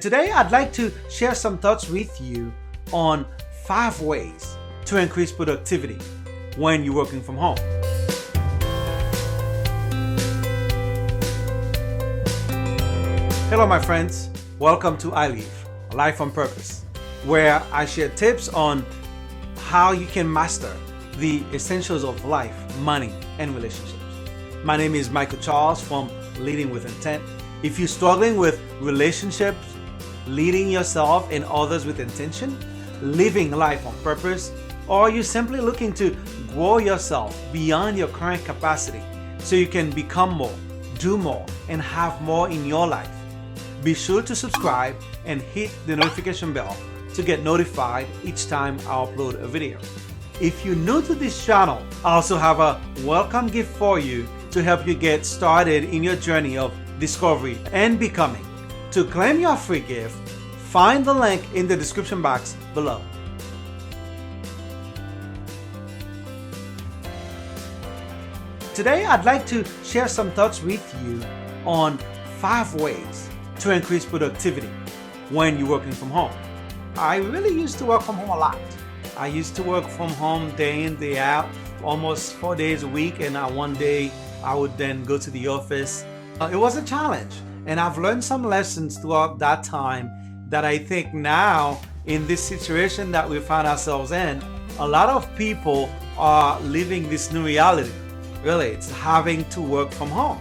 Today, I'd like to share some thoughts with you on 5 ways to increase productivity when you're working from home. Hello, my friends. Welcome to iLive, Life on Purpose, where I share tips on how you can master the essentials of life, money, and relationships. My name is Michael Charles from Leading with Intent. If you're struggling with relationships, leading yourself and others with intention, living life on purpose, or you're simply looking to grow yourself beyond your current capacity so you can become more, do more, and have more in your life, be sure to subscribe and hit the notification bell to get notified each time I upload a video. If you're new to this channel, I also have a welcome gift for you to help you get started in your journey of discovery and becoming. To claim your free gift, find the link in the description box below. Today, I'd like to share some thoughts with you on 5 ways to increase productivity when you're working from home. I really used to work from home a lot. I used to work from home day in, day out, almost 4 days a week, and one day I would then go to the office. It was a challenge. And I've learned some lessons throughout that time that I think now, in this situation that we find ourselves in, a lot of people are living this new reality. Really, it's having to work from home.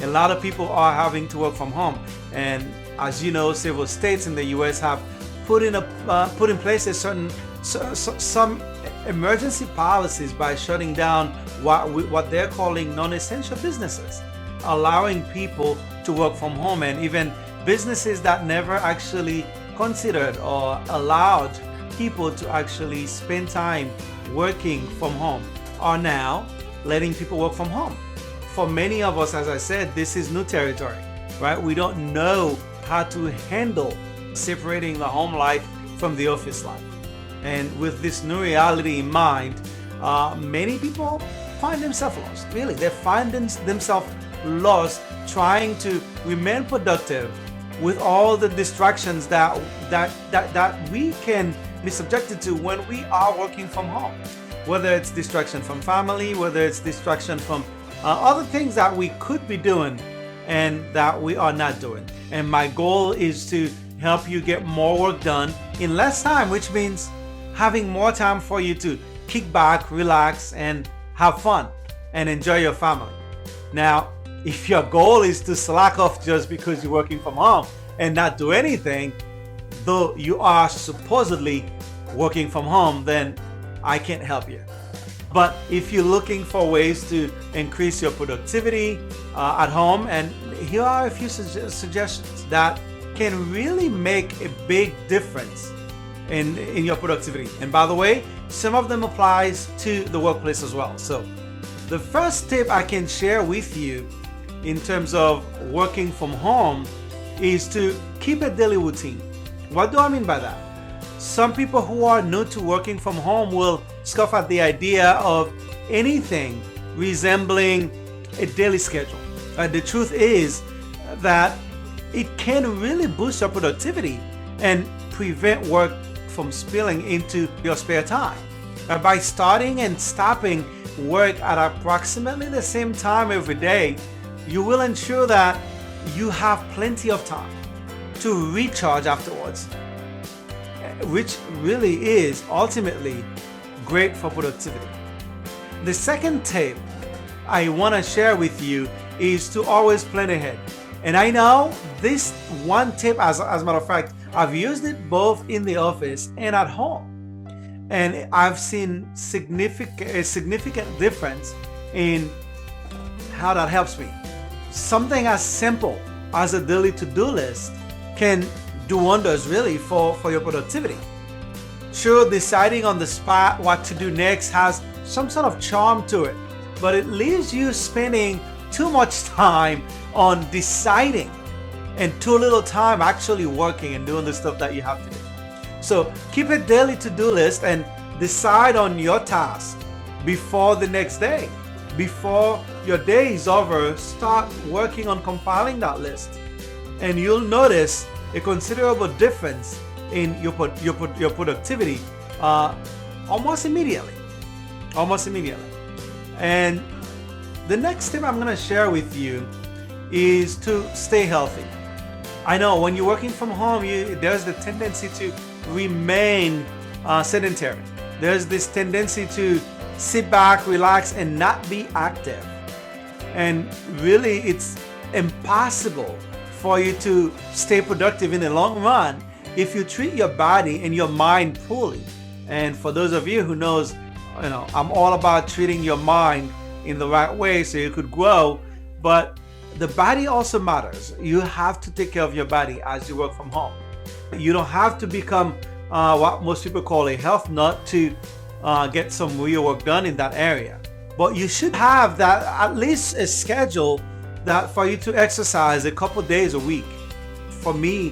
A lot of people are having to work from home. And as you know, several states in the US have put in place some emergency policies by shutting down what they're calling non-essential businesses, allowing people to work from home, and even businesses that never actually considered or allowed people to actually spend time working from home are now letting people work from home. For many of us, as I said, this is new territory, right? We don't know how to handle separating the home life from the office life. And with this new reality in mind, many people find themselves lost. Really, they find themselves lost trying to remain productive with all the distractions that we can be subjected to when we are working from home. Whether it's distraction from family, whether it's distraction from other things that we could be doing and that we are not doing. And my goal is to help you get more work done in less time, which means having more time for you to kick back, relax, and have fun and enjoy your family. Now, if your goal is to slack off just because you're working from home and not do anything, though you are supposedly working from home, then I can't help you. But if you're looking for ways to increase your productivity at home, and here are a few suggestions that can really make a big difference in your productivity. And by the way, some of them applies to the workplace as well. So the first tip I can share with you in terms of working from home is to keep a daily routine. What do I mean by that? Some people who are new to working from home will scoff at the idea of anything resembling a daily schedule. The truth is that it can really boost your productivity and prevent work from spilling into your spare time. By starting and stopping work at approximately the same time every day, you will ensure that you have plenty of time to recharge afterwards, which really is ultimately great for productivity. The second tip I want to share with you is to always plan ahead. And I know this one tip, as a matter of fact, I've used it both in the office and at home. And I've seen a significant difference in how that helps me. Something as simple as a daily to-do list can do wonders really for your productivity. Sure, deciding on the spot what to do next has some sort of charm to it, but it leaves you spending too much time on deciding and too little time actually working and doing the stuff that you have to do. So keep a daily to-do list and decide on your task before the next day. Before your day is over, start working on compiling that list. And you'll notice a considerable difference in your productivity almost immediately. Almost immediately. And the next tip I'm going to share with you is to stay healthy. I know when you're working from home, there's the tendency to remain sedentary. There's this tendency to sit back, relax, and not be active. And really, it's impossible for you to stay productive in the long run if you treat your body and your mind poorly. And for those of you who knows, I'm all about treating your mind in the right way so you could grow, but the body also matters. You have to take care of your body as you work from home. You don't have to become what most people call a health nut to get some real work done in that area. But you should have that, at least a schedule that for you to exercise a couple days a week. For me,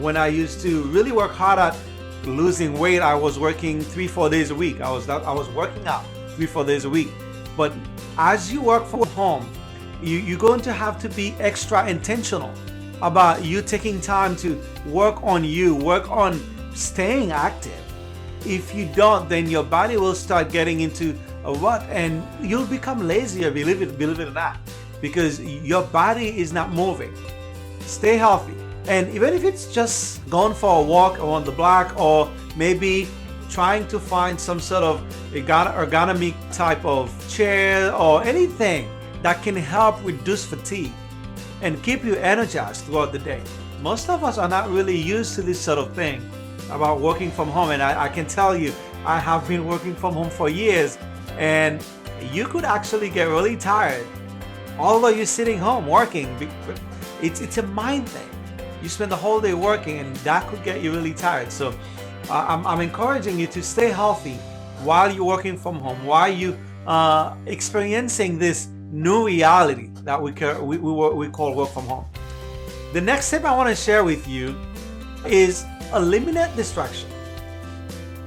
when I used to really work hard at losing weight, I was working 3-4 days a week. I was working out 3-4 days a week. But as you work from home, you're going to have to be extra intentional about you taking time to work on you, work on staying active. If you don't, then your body will start getting into a rut and you'll become lazier, believe it or not, because your body is not moving. Stay healthy. And even if it's just going for a walk around the block, or maybe trying to find some sort of ergonomic type of chair or anything that can help reduce fatigue and keep you energized throughout the day. Most of us are not really used to this sort of thing about working from home, and I can tell you, I have been working from home for years, and you could actually get really tired although you're sitting home working. It's a mind thing. You spend the whole day working, and that could get you really tired. So I'm encouraging you to stay healthy while you're working from home, while you experiencing this new reality that we call work from home. The next tip I want to share with you is eliminate distraction.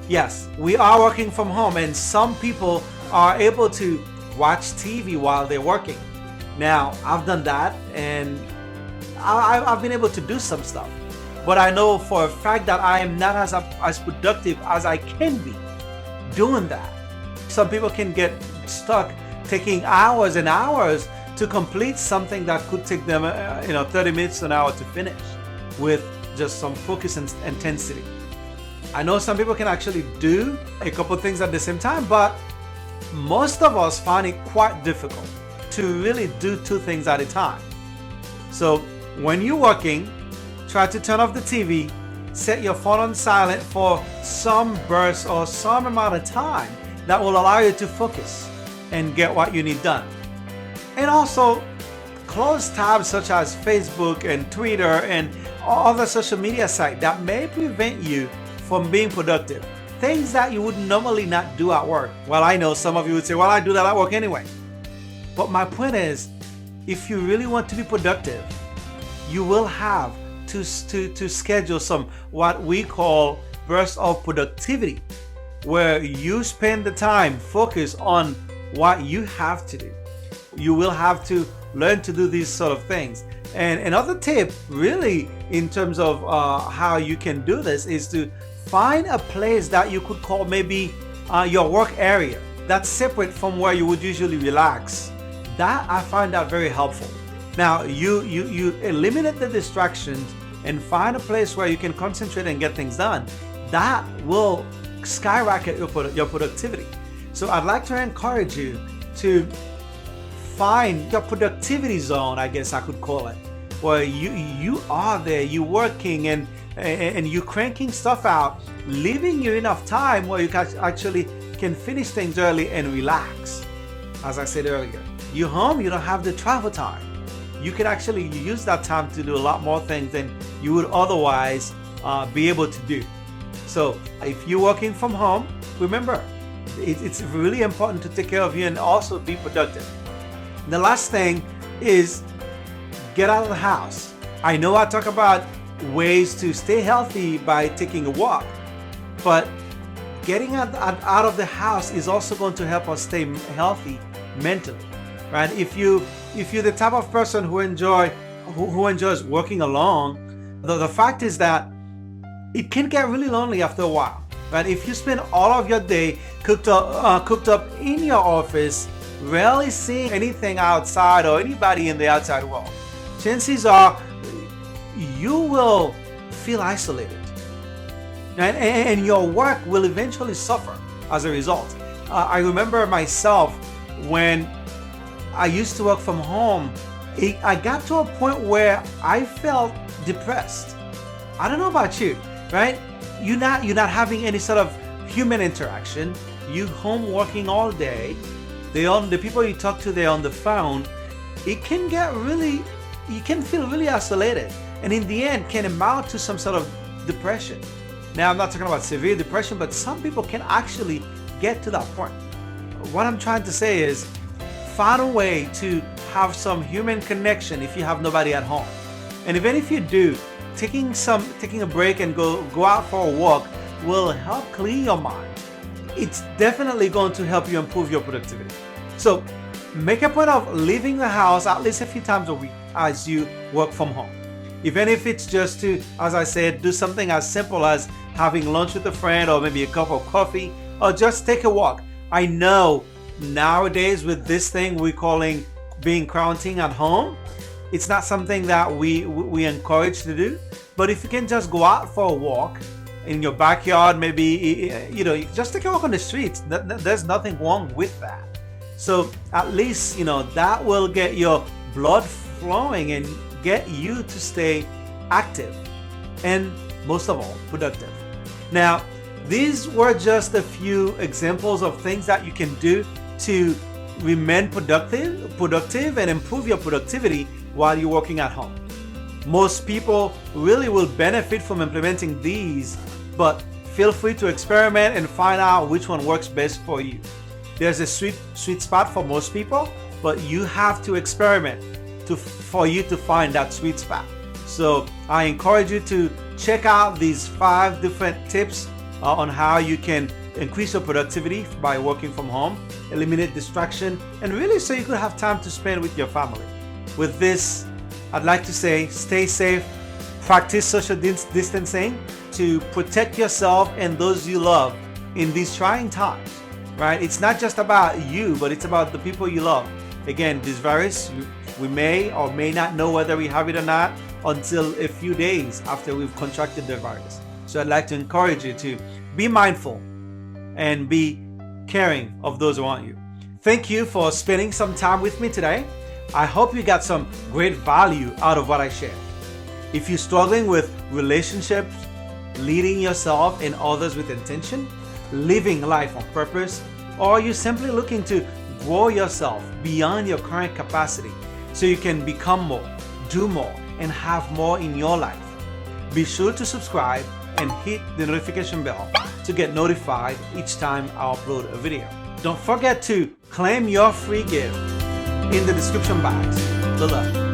Yes, we are working from home, and some people are able to watch TV while they're working. Now, I've done that, and I've been able to do some stuff, but I know for a fact that I am not as productive as I can be doing that. Some people can get stuck taking hours and hours to complete something that could take them 30 minutes to an hour to finish with just some focus and intensity. I know some people can actually do a couple things at the same time, but most of us find it quite difficult to really do 2 things at a time. So when you're working, try to turn off the TV, set your phone on silent for some burst or some amount of time that will allow you to focus and get what you need done. And also close tabs such as Facebook and Twitter and other social media sites that may prevent you from being productive. Things that you would normally not do at work. Well, I know some of you would say, well, I do that at work anyway. But my point is, if you really want to be productive, you will have to schedule some what we call bursts of productivity, where you spend the time focus on what you have to do. You will have to learn to do these sort of things. And another tip, really, in terms of how you can do this, is to find a place that you could call maybe your work area that's separate from where you would usually relax. That, I find that very helpful. Now, you eliminate the distractions and find a place where you can concentrate and get things done. That will skyrocket your productivity. So I'd like to encourage you to find your productivity zone, I guess I could call it, where you are there, you're working and you're cranking stuff out, leaving you enough time where you actually can finish things early and relax. As I said earlier, you're home, you don't have the travel time. You can actually use that time to do a lot more things than you would otherwise be able to do. So if you're working from home, remember, it's really important to take care of you and also be productive. The last thing is get out of the house. I know I talk about ways to stay healthy by taking a walk, but getting out of the house is also going to help us stay healthy mentally, right? If you're the type of person who enjoys working alone, The fact is that it can get really lonely after a while, right? If you spend all of your day cooked up in your office, rarely seeing anything outside or anybody in the outside world, chances are you will feel isolated, and your work will eventually suffer as a result. I remember myself when I used to work from home, I got to a point where I felt depressed. I don't know about you, right? You're not having any sort of human interaction. You home working all day. The people you talk to, they're on the phone. It can get really, you can feel really isolated, and in the end can amount to some sort of depression. Now, I'm not talking about severe depression, but some people can actually get to that point. What I'm trying to say is, find a way to have some human connection if you have nobody at home. And even if you do, taking a break and go out for a walk will help clear your mind. It's definitely going to help you improve your productivity. So make a point of leaving the house at least a few times a week as you work from home. Even if it's just to, as I said, do something as simple as having lunch with a friend, or maybe a cup of coffee, or just take a walk. I know nowadays with this thing we're calling being quarantined at home, it's not something that we encourage to do. But if you can just go out for a walk in your backyard, maybe just take a walk on the streets. There's nothing wrong with that. So at least that will get your blood flowing and get you to stay active and most of all productive. Now, these were just a few examples of things that you can do to remain productive and improve your productivity while you're working at home. Most people really will benefit from implementing these, but feel free to experiment and find out which one works best for you. There's a sweet spot for most people, but you have to experiment for you to find that sweet spot. So I encourage you to check out these 5 different tips on how you can increase your productivity by working from home, eliminate distraction, and really so you could have time to spend with your family. With this, I'd like to say stay safe, practice social distancing to protect yourself and those you love in these trying times, right? It's not just about you, but it's about the people you love. Again, this virus, we may or may not know whether we have it or not until a few days after we've contracted the virus. So I'd like to encourage you to be mindful and be caring of those around you. Thank you for spending some time with me today. I hope you got some great value out of what I shared. If you're struggling with relationships, leading yourself and others with intention, living life on purpose, or you're simply looking to grow yourself beyond your current capacity so you can become more, do more, and have more in your life, be sure to subscribe and hit the notification bell to get notified each time I upload a video. Don't forget to claim your free gift in the description box below.